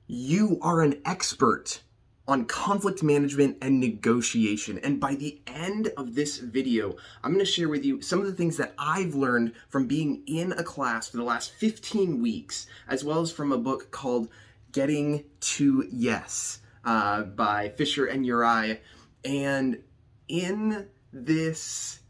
You are an expert on conflict management and negotiation. And by the end of this video, I'm going to share with you some of the things that I've learned from being in a class for the last 15 weeks, as well as from a book called Getting to Yes by Fisher and Uri. And in this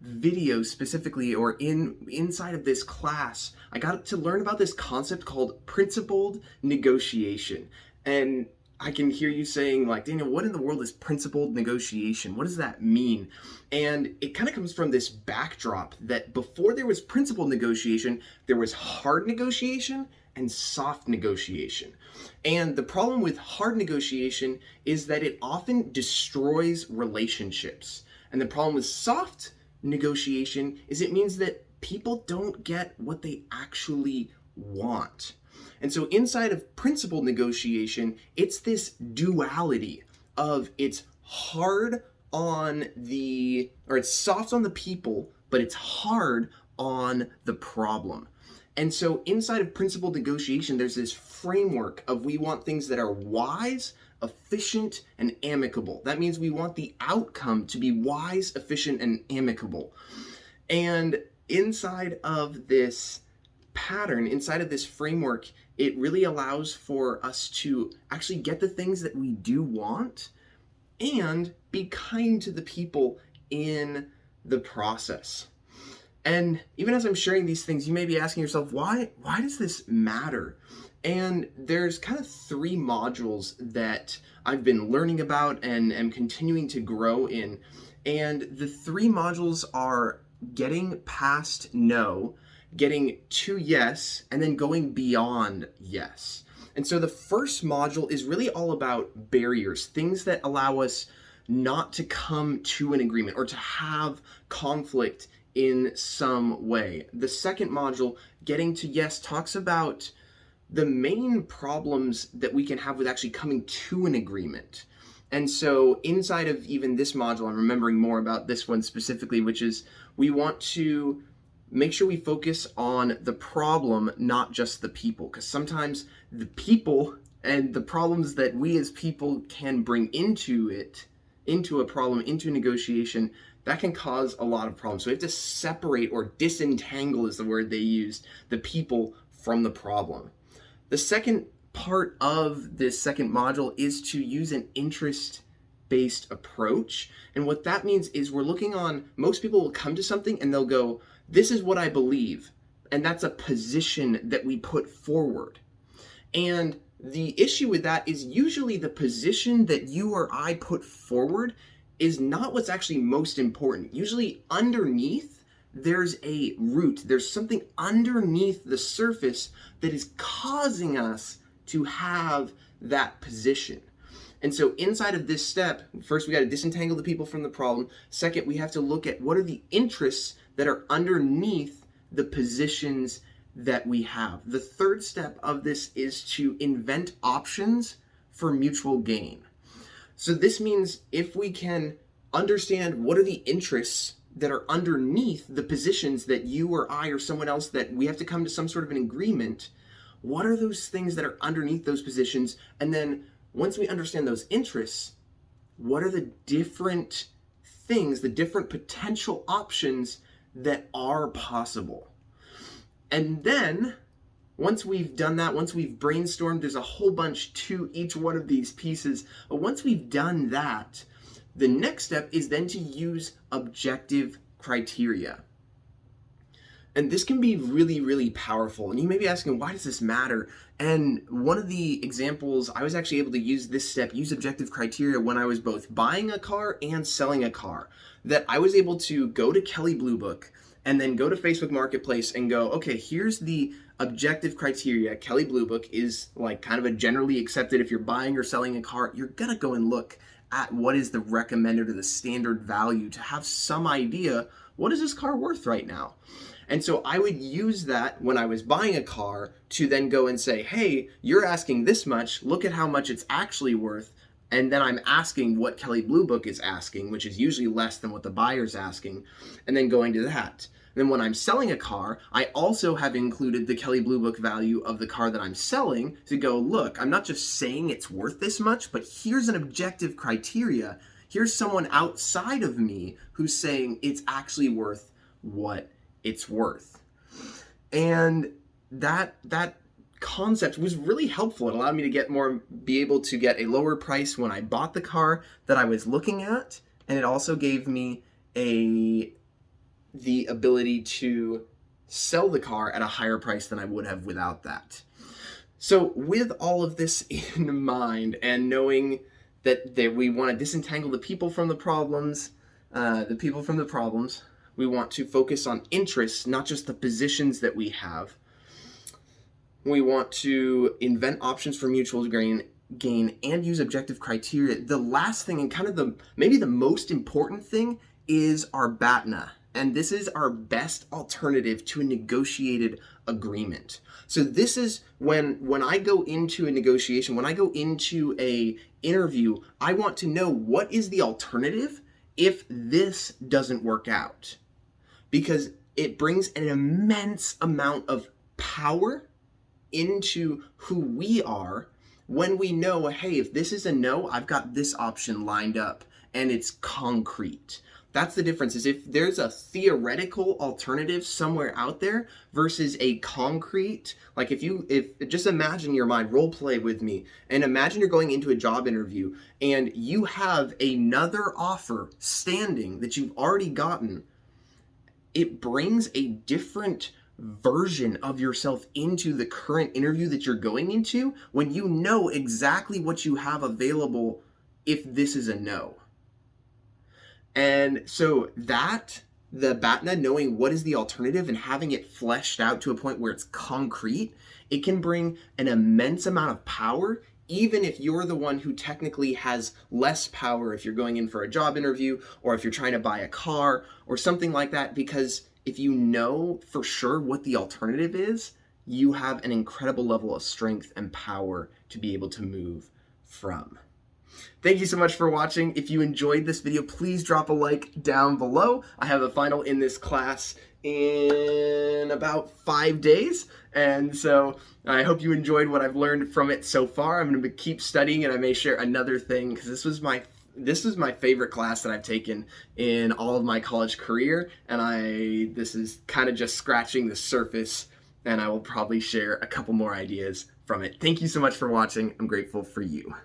video specifically, or inside of this class, I got to learn about this concept called principled negotiation. And I can hear you saying, like, Daniel, what in the world is principled negotiation? What does that mean? And it kind of comes from this backdrop that before there was principled negotiation, there was hard negotiation and soft negotiation. And the problem with hard negotiation is that it often destroys relationships. And the problem with soft negotiation is it means that people don't get what they actually want. And so inside of principled negotiation, it's this duality of it's hard on it's soft on the people, but it's hard on the problem. And so inside of principled negotiation, there's this framework of we want things that are wise, efficient, and amicable. That means we want the outcome to be wise, efficient, and amicable. And inside of this pattern, inside of this framework, it really allows for us to actually get the things that we do want and be kind to the people in the process. And even as I'm sharing these things, you may be asking yourself, why does this matter? And there's kind of three modules that I've been learning about and am continuing to grow in. And the three modules are getting past no, getting to yes, and then going beyond yes. And so the first module is really all about barriers, things that allow us not to come to an agreement or to have conflict in some way. The second module, getting to yes, talks about the main problems that we can have with actually coming to an agreement. And so inside of even this module, I'm remembering more about this one specifically, which is we want to make sure we focus on the problem, not just the people. Because sometimes the people and the problems that we as people can bring into a problem, into a negotiation, that can cause a lot of problems. So we have to separate, or disentangle is the word they used, the people from the problem. The second part of this second module is to use an interest-based approach. And what that means is most people will come to something and they'll go, this is what I believe. And that's a position that we put forward. And the issue with that is usually the position that you or I put forward is not what's actually most important. Usually underneath, there's a root. There's something underneath the surface that is causing us to have that position. And so inside of this step, first we got to disentangle the people from the problem. Second, we have to look at what are the interests that are underneath the positions that we have. The third step of this is to invent options for mutual gain. So this means if we can understand what are the interests that are underneath the positions that you or I or someone else that we have to come to some sort of an agreement, what are those things that are underneath those positions? And then once we understand those interests, what are the different things, the different potential options that are possible? And then once we've done that, once we've brainstormed, there's a whole bunch to each one of these pieces. But once we've done that, the next step is then to use objective criteria. And this can be really, really powerful. And you may be asking, why does this matter? And one of the examples, I was actually able to use this step, use objective criteria, when I was both buying a car and selling a car. That I was able to go to Kelley Blue Book and then go to Facebook Marketplace and go, okay, here's the objective criteria. Kelley Blue Book is like kind of a generally accepted, if you're buying or selling a car, you're gonna go and look at what is the recommended or the standard value to have some idea, what is this car worth right now? And so I would use that when I was buying a car to then go and say, hey, you're asking this much, look at how much it's actually worth. And then I'm asking what Kelley Blue Book is asking, which is usually less than what the buyer's asking, and then going to that. Then when I'm selling a car, I also have included the Kelley Blue Book value of the car that I'm selling to go, look, I'm not just saying it's worth this much, but here's an objective criteria. Here's someone outside of me who's saying it's actually worth what it's worth. And that concept was really helpful. It allowed me to be able to get a lower price when I bought the car that I was looking at, and it also gave me the ability to sell the car at a higher price than I would have without that. So with all of this in mind, and knowing that we want to disentangle the people from the problems, we want to focus on interests, not just the positions that we have. We want to invent options for mutual gain and use objective criteria. The last thing, and kind of maybe the most important thing, is our Batna. And this is our best alternative to a negotiated agreement. So this is when I go into a negotiation, when I go into a interview, I want to know what is the alternative if this doesn't work out. Because it brings an immense amount of power into who we are when we know, hey, if this is a no, I've got this option lined up and it's concrete. That's the difference, is if there's a theoretical alternative somewhere out there versus a concrete, like if just imagine your mind, role play with me, and imagine you're going into a job interview and you have another offer standing that you've already gotten. It brings a different version of yourself into the current interview that you're going into when you know exactly what you have available if this is a no. And so the Batna, knowing what is the alternative and having it fleshed out to a point where it's concrete, it can bring an immense amount of power, even if you're the one who technically has less power if you're going in for a job interview or if you're trying to buy a car or something like that, because if you know for sure what the alternative is, you have an incredible level of strength and power to be able to move from. Thank you so much for watching. If you enjoyed this video, please drop a like down below. I have a final in this class in about 5 days, and so I hope you enjoyed what I've learned from it so far. I'm going to keep studying, and I may share another thing, because this was my favorite class that I've taken in all of my college career, and this is kind of just scratching the surface, and I will probably share a couple more ideas from it. Thank you so much for watching. I'm grateful for you.